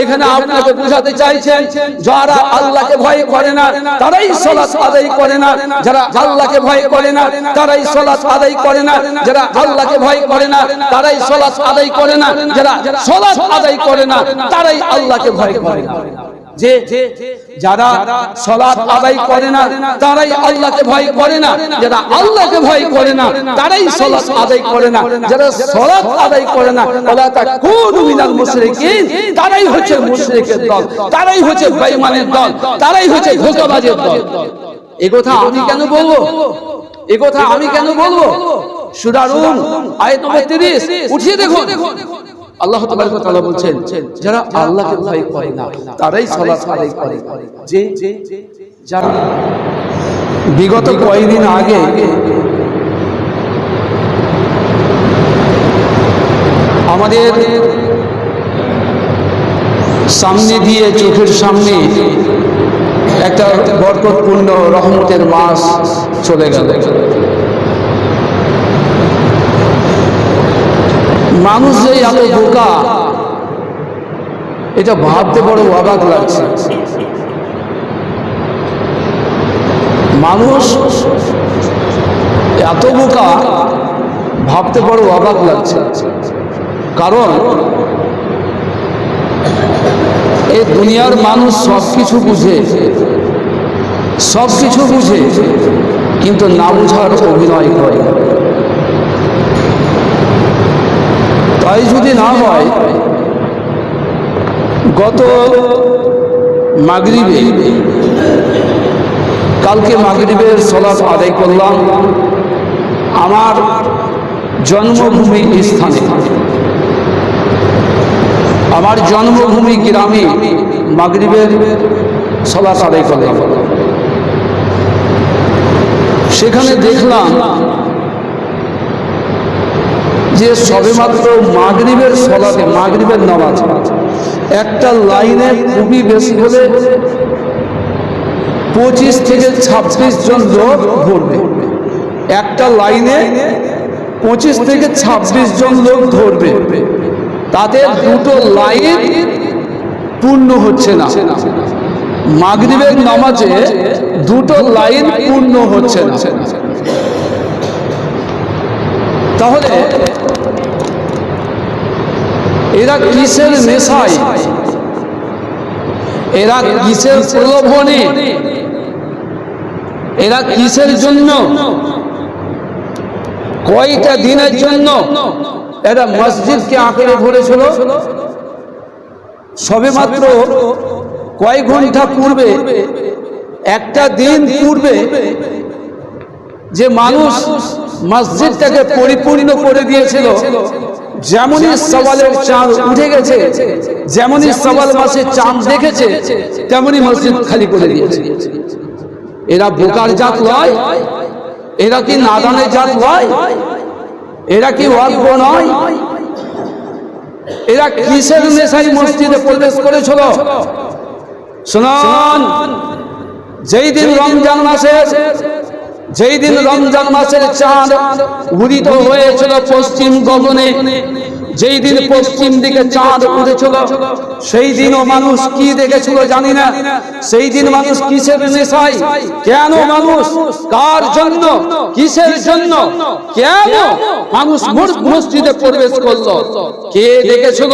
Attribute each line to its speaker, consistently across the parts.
Speaker 1: এখানে আপনাকে বোঝাতে চাইছেন যারা আল্লাহকে ভয় করে না তারাই সালাত আদায় করে না, যারা আল্লাহকে ভয় করে না তারাই সালাত আদায় করে না, যারা আল্লাহকে ভয় করে না তারাই সালাত আদায় করে না, যারা সালাত আদায় করে না তারাই আল্লাহকে ভয় করে না। যে যারা সালাত আদায় করে না তারাই আল্লাহকে ভয় করে না, যারা আল্লাহকে ভয় করে না তারাই সালাত আদায় করে না, যারা সালাত আদায় করে না ওয়ালা তাকুনু মিনাল মুশরিকিন তারাই হচ্ছে মুশরিকের দল, তারাই হচ্ছে বেঈমানের দল, তারাই হচ্ছে ধোঁকাবাজের দল। এই কথা আমি কেন বলবো? এই কথা আমি কেন বলবো? সূরা রুম আয়াত নম্বর 30 উঠিয়ে দেখুন। আল্লাহ তাবারক ওয়া তাআলা বলছেন যারা আল্লাহকে ভয় করে না তারাই সালাত আদায় করে। যে যারা বিগত কয়েকদিন আগে আমাদের সামনে দিয়ে চোখের সামনে একটা বরকতপূর্ণ রহমতের মাস চলে গেল, মানুষ যে এত বোকা এটা ভাবতে বড় অবাক লাগছে। মানুষ এত বোকা ভাবতে বড় অবাক লাগছে, কারণ এই দুনিয়ার মানুষ সবকিছু বুঝে, সবকিছু বুঝে, কিন্তু না বুঝার অভিনয় করে। তাই যদি না হয়, গত মাগরিবে কালকে মাগরিবের সালাত আদায় করলাম আমার জন্মভূমি স্থানে, আমার জন্মভূমি গ্রামে মাগরিবের সালাত আদায় করলাম। সেখানে দেখলাম যে সবেমাত্র মাগরিবের সালাতে, মাগরিবের নামাজ একটা লাইনে খুবই বেশি হলে 25 থেকে 26 জন লোক ধরবে। একটা লাইনে 25 থেকে 26 জন লোক ধরবে, তাতে দুটো লাইন পূর্ণ হচ্ছে না। মাগরিবের নামাজে দুটো লাইন পূর্ণ হচ্ছে না। তাহলে এরা কিসের নেশায়, এরা কিসের প্রলোভনে, এরা কিসের জন্য, কয়টা দিনের জন্য এরা মসজিদকে আঁকড়ে ধরেছিল? সবেমাত্র কয়েক ঘন্টা পূর্বে, একটা দিন পূর্বে যে মানুষ মসজিদটাকে পরিপূর্ণ করে দিয়েছিল, যেমনই সওয়ালের চাঁদ উঠে গেছে, যেমনই সওয়াল মাসে চাঁদ দেখেছে, তেমনি মসজিদ খালি করে দিয়েছে। এরা বোকার জাত নয়? এরা কি নাদানের জাত নয়? এরা কি অজ্ঞ নয়? এরা কিসের নেশায় মসজিদে প্রবেশ করেছিল? শুনুন, যেই দিন রমজান মাসের চাঁদ উদিত হয়েছিল পশ্চিম গগনে, যেই দিন পশ্চিম দিকে চাঁদ উঠেছিল, সেই দিনও মানুষ কি দেখেছিল জানি না। সেই দিন মানুষ কিসের নেশায়, কেন মানুষ, কার জন্য, কিসের জন্য, কেন মানুষ মসজিদে প্রবেশ করলো? কে দেখেছিল?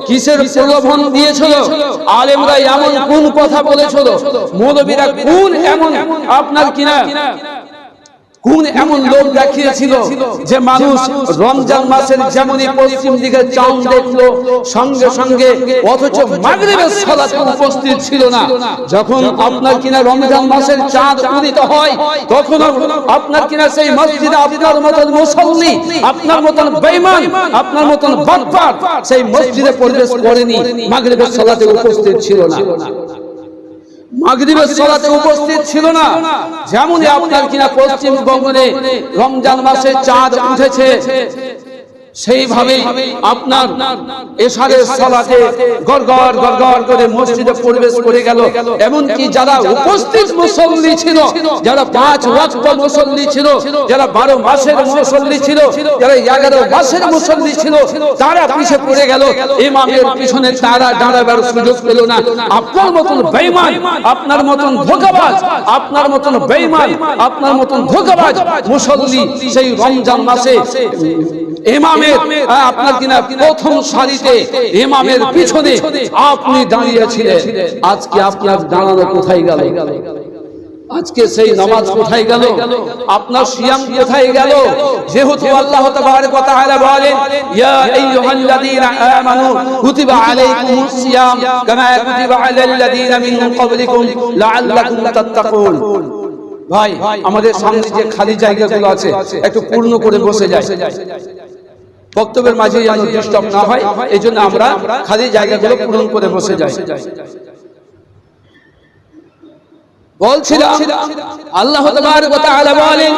Speaker 1: কিসের প্রলোভন দিয়েছিল? আলেমরা এমন কোন কথা বলেছিল? মৌলবীরা কোন এমন আপনার কিনা কোন এমন লোক দেখিয়েছিল যে মানুষ রমজান মাসের যেমনই পশ্চিম দিকে চাঁদ দেখলো সঙ্গে সঙ্গে, অথচ মাগরিবের সালাতে উপস্থিত ছিল না? যখন আপনার কিনা রমজান মাসের চাঁদ উদিত হয়, তখন আপনার কিনা সেই মসজিদে আপনার মতন মুসল্লি, আপনার মতন বেঈমান, আপনার মতন বাটপার সেই মসজিদে প্রবেশ করেনি, মাগরিবের সালাতে উপস্থিত ছিল না। মাগরিবের সালাতে উপস্থিত ছিল না। যেমনই আপনার কিনা পশ্চিম গগনে রমজান মাসে চাঁদ উঠেছে, সেইভাবে আপনার এশারের সালাতে গড়গড় গড়গড় করে মসজিদে প্রবেশ করে গেল। এমনকি যারা উপস্থিত মুসল্লি ছিল, যারা 5 ওয়াক্ত মুসল্লি ছিল, যারা 12 মাসের মুসল্লি ছিল, যারা 11 মাসের মুসল্লি ছিল, তারা পিছে পড়ে গেল। ইমামের পিছনে তারা দাঁড়াবার সুযোগ পেল না। আপনার মতন বেঈমান, আপনার মতন ধোঁকাবাজ, আপনার মতন বেঈমান, আপনার মতন ধোঁকাবাজ মুসল্লি সেই রমজান মাসে ইমামের আপনার কিনা প্রথম সারিতে ইমামের পিছনে আপনি দাঁড়িয়েছিলেন। আজকে আপনার দাঁড়ানো কোথায় গেল? আজকে সেই নামাজ কোথায় গেল? আপনার সিয়াম কোথায় গেল? যেহেতু আল্লাহ তাবারক ওয়া তাআলা বলেন, ইয়া আইয়ুহাল্লাযীনা আমানু কুতিবা আলাইকুমুস সিয়াম কামা কুতিবা আলাল্লাযীনা মিন ক্বাবলিকুম লাআল্লাকুম তাত্তাকুন। ভাই, আমাদের সামনে যে খালি জায়গাগুলো আছে একটু পূর্ণ করে বসে যায়, বক্তব্যের মাঝে যেন ডিস্টার্ব না হয়, এইজন্য আমরা খালি জায়গাগুলো পূরণ করে বসে যাই। বলছিলাম আল্লাহ তাবারক ওয়া তাআলা বলেন,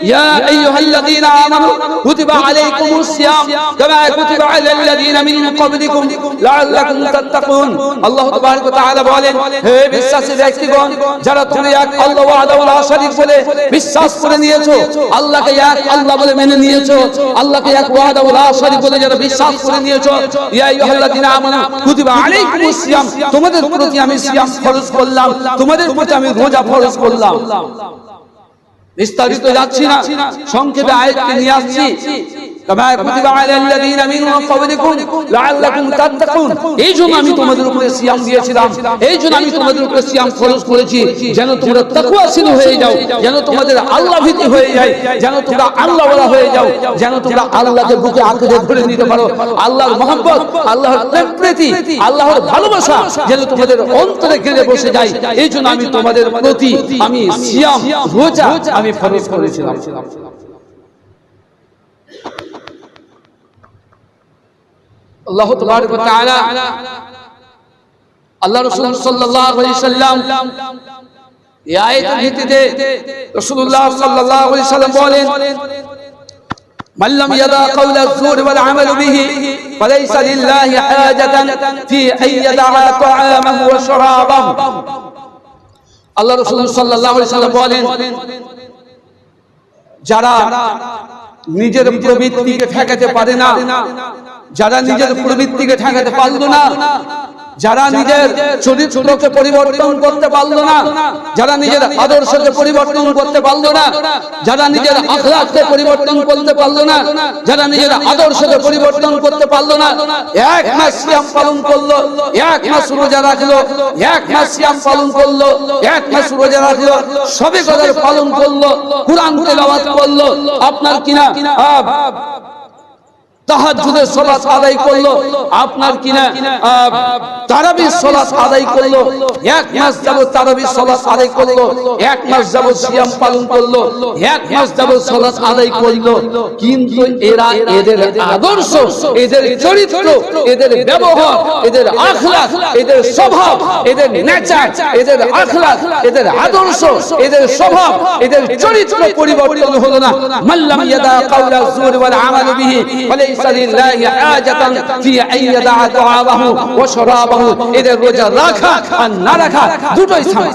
Speaker 1: ইয়া আইয়ুহাল্লাযীনা আমানু কুতিবা আলাইকুমুস সিয়াম কামা কুতিবা আলাল্লাযীনা মিন ক্বাবলিকুম লাআল্লাকুম তাত্তাকুন। আল্লাহ তাবারক ওয়া তাআলা বলেন, হে বিশ্বাসী ব্যক্তিগণ, যারা তোমরা এক আল্লাহ ওয়াহদাহু লা শারীক বলে বিশ্বাস করে নিয়েছো, আল্লাহকে এক আল্লাহ বলে মেনে নিয়েছো, আল্লাহকে এক ওয়াহদাহু লা শারীক বলে যারা বিশ্বাস করে নিয়েছো, ইয়া আইয়ুহাল্লাযীনা আমানু কুতিবা আলাইকুমুস সিয়াম, তোমাদের প্রতি আমি সিয়াম ফরজ করলাম, তোমাদের প্রতি আমি রোজা ফরজ করলাম। বিস্তারিত যাচ্ছি না, সংক্ষেপে আয়াতটি নিয়ে আসছি। কামা কুতিবা আলাল্লাযীনা মিন ক্বাবলিকুম লাআল্লাকুম তাত্তাকুন। এইজন্য আমি তোমাদের উপরে সিয়াম দিয়েছিলাম, এইজন্য আমি তোমাদের উপরে সিয়াম ফরজ করেছি, যেন তোমরা তাকওয়াশীল হয়ে যাও, যেন তোমাদের আল্লাহ ভীতি হয়ে যায়, যেন তোমরা আল্লাহওয়ালা হয়ে যাও, যেন তোমরা আল্লাহকে বুকে আঁকড়ে ধরে নিতে পারো। আল্লাহর মহব্বত, আল্লাহর প্রেমপ্রীতি, আল্লাহর ভালোবাসা যেন তোমাদের অন্তরে গেড়ে বসে যায়। এইজন্য আমি তোমাদের প্রতি আমি সিয়াম রোজা আমি ফরজ করেছিলাম। আল্লাহ তাবারক ওয়া তাআলা আল্লাহ রাসূল সাল্লাল্লাহু আলাইহি সাল্লাম এই আয়াতের ভিত্তিতে রাসূলুল্লাহ সাল্লাল্লাহু আলাইহি সাল্লাম বলেন, মান লাম ইয়াদা কাওলা আয-যুর ওয়াল আমাল বিহি ফালাইসা লিল্লাহি হাজাতান ফি আন ইয়াদা তা'আমাহু ওয়া শারাবাহু। আল্লাহ রাসূল সাল্লাল্লাহু আলাইহি সাল্লাম বলেন, যারা নিজের প্রবৃত্তিকে ঠেকাতে পারে না, যারা নিজের প্রবৃত্তিকে ঠেকাতে পারল না, যারা নিজের চরিত্রকে পরিবর্তন করতে পারল না, যারা নিজের আদর্শকে পরিবর্তন করতে পারল না, যারা নিজের আখলাককে পরিবর্তন করতে পারল না, যারা নিজের আদর্শকে পরিবর্তন করতে পারল না, এক মাস সিয়াম পালন করলো, এক মাস রোজা রাখলো, এক মাস সিয়াম পালন করলো, এক মাস রোজা রাখলো, সবে কদর পালন করলো, কুরআন তেলাওয়াত করলো, আপনার কিনা তাহাজ্জুদের সালাত আদায় করলো, আপনার কিনা তারাবির সালাত আদায় করলো, এক মাস যাবত তারাবির সালাত আদায় করলো, এক মাস যাবত সিয়াম পালন করলো, এক মাস যাবত সালাত আদায় করলো, কিন্তু এরা এদের আদর্শ, এদের চরিত্র, এদের ব্যবহার, এদের আখলাক, এদের স্বভাব, এদের নেচার, এদের আখলাক, এদের আদর্শ, এদের স্বভাব, এদের চরিত্র পরিবর্তন হলো না। মাল্লাম ইয়াদা কাওলা যুর ওয়াল আমাল বিহি ফালাইসা লিল্লাহি হাজাতান ফি আন ইয়াদা তা'আমাহু ওয়া শারাবাহু। এদের রোজা রাখা আর না রাখা দুটোই সমান।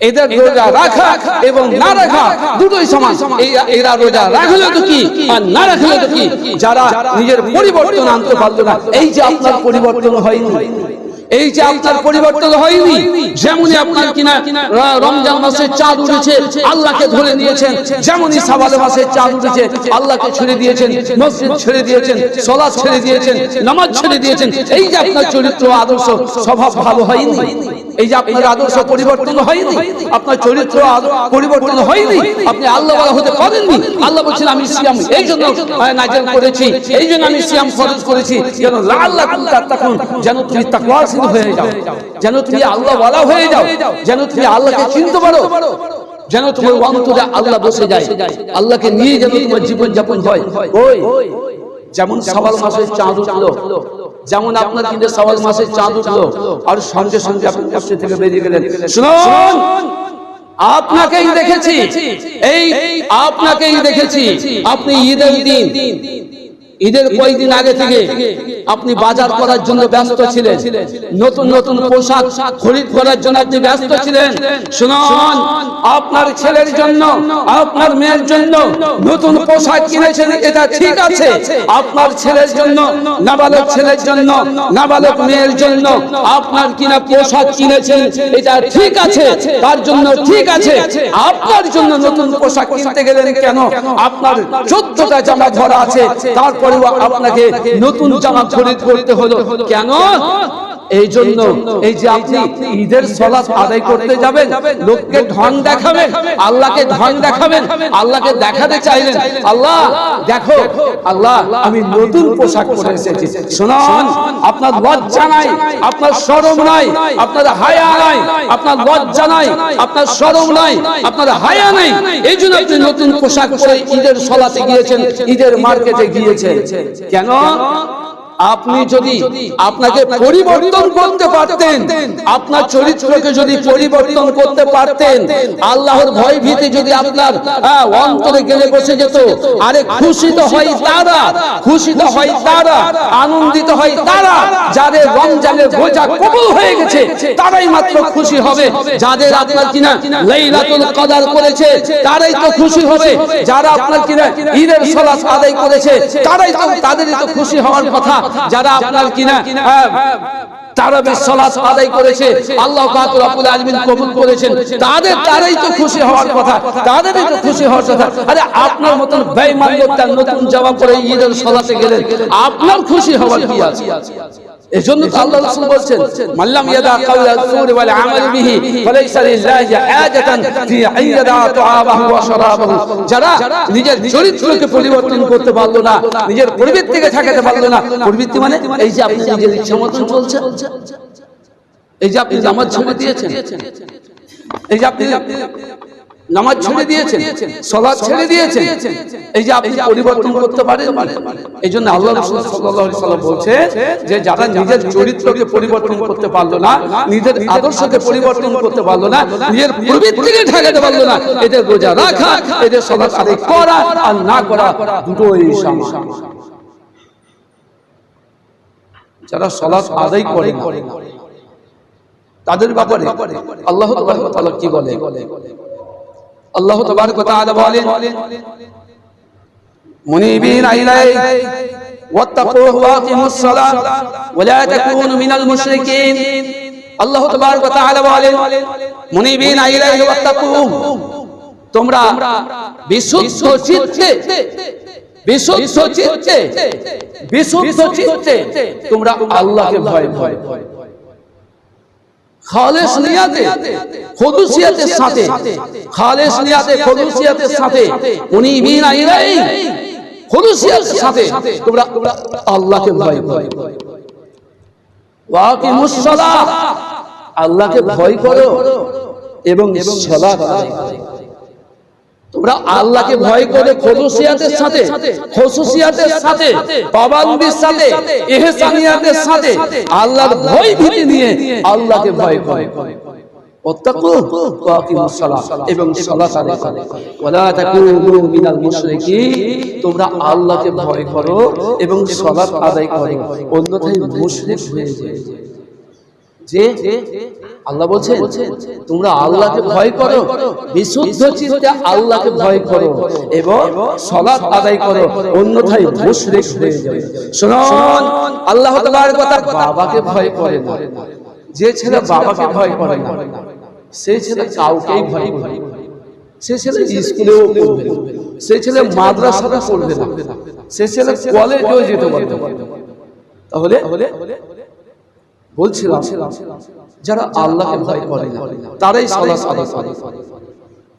Speaker 1: এদের রোজা রাখা এবং না রাখা দুটোই সমান। এরা রোজা রাখলে তো কি আর না রাখলে তো কি, যারা নিজের পরিবর্তন আনতে পারলো না। এই যে আপনার পরিবর্তন হয়নি, এই যে আপনার পরিবর্তন হয়নি, যেমনই আপনার কিনা রমজান মাসের চাঁদ উঠেছে আল্লাহকে ধরে নিয়েছেন, যেমনই শাওয়াল মাসের চাঁদ উঠেছে আল্লাহকে ছেড়ে দিয়েছেন, মসজিদ ছেড়ে দিয়েছেন, সালাত ছেড়ে দিয়েছেন, নামাজ ছেড়ে দিয়েছেন। এই যে আপনার চরিত্র, আদর্শ, স্বভাব ভালো হয়নি, এই যে আপনার আদর্শ পরিবর্তন হয়নি, আপনার চরিত্র পরিবর্তন হয়নি, আপনি আল্লাহওয়ালা হতে পারেননি। আল্লাহ বলছেন আমি সিয়াম এই জন্য নাযিল করেছি, এই জন্য আমি সিয়াম ফরজ করেছি, যেন লাআল্লাকুম তাত্তাকুন, যেন তুমি তাকওয়াশীল হয়ে যাও, যেন তুমি আল্লাহওয়ালা হয়ে যাও, যেন তুমি আল্লাহকে চিনতে পারো, যেন তোমার অন্তরে আল্লাহ বসে যায়, আল্লাহকে নিয়ে যেন তোমার জীবন যাপন হয়। ওই যেমন শাওয়াল মাসের চাঁদ উঠলো, যেমন আপনার কিন্তু শাওয়াল মাসের চাঁদ উঠলো আর সঙ্গে সঙ্গে আপনি মসজিদ থেকে বেরিয়ে গেলেন। শুনুন, আপনাকেই দেখেছি, এই আপনাকেই দেখেছি, আপনি ঈদের দিন ঈদের কয়েকদিন আগে থেকে আপনি বাজার করার জন্য ব্যস্ত ছিলেন, নতুন নতুন পোশাক খরিদ করার জন্য আপনি ব্যস্ত ছিলেন। শুনুন, আপনার ছেলের জন্য, আপনার মেয়ের জন্য নতুন পোশাক কিনেছেন, এটা ঠিক আছে। আপনার ছেলের জন্য, নাবালক ছেলের জন্য, নাবালক মেয়ের জন্য আপনার কিনা পোশাক কিনেছেন, এটা ঠিক আছে, তার জন্য ঠিক আছে। আপনার জন্য নতুন পোশাক কিনতে গেলেন কেন? আপনার 14টা জামা ধরা আছে, তারপরেও আপনাকে নতুন জামা খরিদ করতে হলো কেন? এই জন্য এই যে আপনি ঈদের সালাত আদায় করতে যাবেন, লোককে ঢং দেখাবেন, আল্লাহকে ঢং দেখাবেন, আল্লাহকে দেখাতে চাইলেন, আল্লাহ দেখো, আল্লাহ আমি নতুন পোশাক পরে এসেছি। শুনুন, আপনার লজ্জা নাই, আপনার শরম নাই, আপনার হায়া নাই, আপনার লজ্জা নাই, আপনার শরম নাই, আপনার হায়া নাই। এই জন্য আপনি নতুন পোশাক পরে ঈদের সালাতে গিয়েছেন, ঈদের মার্কেটে গিয়েছেন কেন? আপনি যদি আপনাকে পরিবর্তন করতে পারতেন, আপনার চরিত্রকে যদি পরিবর্তন করতে পারতেন, আল্লাহর ভয় ভীতি যদি আপনার অন্তরে গেলে বসে যেত, আরে খুশিত হয় তারা, খুশিত হয় তারা, আনন্দিত হয় তারা যাদের রমজানের রোজা কবুল হয়ে গেছে, তারাই মাত্র খুশি হবে। যাদের আপনার কিনা লাইলাতুল কদর করেছে তারাই তো খুশি হবে। যারা আপনার কিনা ঈদের সালাত আদায় করেছে তারাই তো, তাদেরই তো খুশি হওয়ার কথা। যারা আপনার কিনা তারাবির সালাত আদায় করেছে, আল্লাহ পাক রব্বুল আলামিন কবুল করেছেন, তারাই তো খুশি হওয়ার কথা, তাদেরই তো খুশি হওয়ার কথা। আরে আপনার মতন বেঈমান লোকটা নতুন জামা পরে ঈদের সালাতে গেলেন, আপনার খুশি হওয়ার কি আছে? এজন্য তো আল্লাহ রাসূল বলেন, মাল্লাম ইয়াদা কাওলা যুর ওয়াল আমাল বিহি ফালাইসা লিল্লাহি হাজাতান ফি আইয়াদা তুআবাহু ওয়া শারাবাহু। যারা নিজের চরিত্রকে পরিবর্তন করতে পারলো না, নিজের প্রবৃত্তিকে ঠেকাতে পারলো না, প্রবৃত্তি মানে এই যে আপনি নিজের ইচ্ছা মতন চলছেন, এই যে আপনি নামাজ ছেড়ে দিয়েছেন, এই যে আপনি নামাজ ছেড়ে দিয়েছেন, সালাত ছেড়ে দিয়েছেন, এই যে আপনি পরিবর্তন করতে পারেন। এই জন্য আল্লাহ রাসূল সাল্লাল্লাহু আলাইহি ওয়াসাল্লাম বলছে যে যারা নিজের চরিত্রকে পরিবর্তন করতে পারলো না, নিজের আদর্শকে পরিবর্তন করতে পারলো না, নিজের প্রবৃত্তিকে ঠেকাতে পারলো না, এদের রোজা রাখা, এদের সালাত আদায় করা আর না করা দুটোই সমান। যারা সালাত আদায় করে তাদের ব্যাপারে আল্লাহ তাবারক ওয়া তাআলা কি বলে? আল্লাহ তাবারক ওয়া তাআলা বলেন, মুনিবিনা ইলাইহি ওয়াত্তাকুহু ওয়া আকিমুস সালাত ওয়া লা তাকুনু মিনাল মুশরিকিন। আল্লাহ তাবারক ওয়া তাআলা বলেন, মুনিবিনা ইলাইহি ওয়াত্তাকুহু, তোমরা বিশুদ্ধ চিত্তে, বিশুদ্ধ চিত্তে, বিশুদ্ধ চিত্তে তোমরা আল্লাহকে ভয় করো, খালেস নিয়াতে, খুদুসিয়াতের সাথে, খালেস নিয়াতে, খুদুসিয়াতের সাথে, মুনিবিনা ইলাইহি, খুদুসিয়াতের সাথে তোমরা আল্লাহকে ভয় করো। ওয়া আকিমুস সালাত, আল্লাহকে ভয় করো এবং সালাত আদায় করো। তোমরা আল্লাহকে ভয় করে খুদুসিয়াতের সাথে, খুসুসিয়াতের সাথে, পাবন্দির সাথে, ইহসানিয়াতের সাথে আল্লাহর ভয় ভীতি নিয়ে আল্লাহকে ভয় করো। ওয়াত্তাকু ওয়া আকিমুস সালাত, এবং সালাত আদায় করো। ওয়া লা তাকুনু মিনাল মুশরিকিন, তোমরা আল্লাহকে ভয় করো এবং সালাত আদায় করো, অন্যথায় মুশরিক হয়ে যাবে। যে আল্লাহ বলছেন তোমরা আল্লাহকে ভয় করো, বিশুদ্ধ চিত্তে আল্লাহকে ভয় করো এবং সালাত আদায় করো, অন্যথায় মুশরিক হয়ে যাবে। শুনুন, আল্লাহ তাআলার কথা, বাবাকে ভয় করে না। যে ছেলে বাবাকে ভয় করে না, সেই ছেলে কাউকেই ভয় করে না। সে ছেলে স্কুলেও পড়বে না, সে ছেলে মাদ্রাসাতে পড়বে না, সে ছেলে কলেজেও যেতে পারবে না। তাহলে বলছিলাম যারা আল্লাহকে ভয় করে না তারাই সালাত আদায় করে।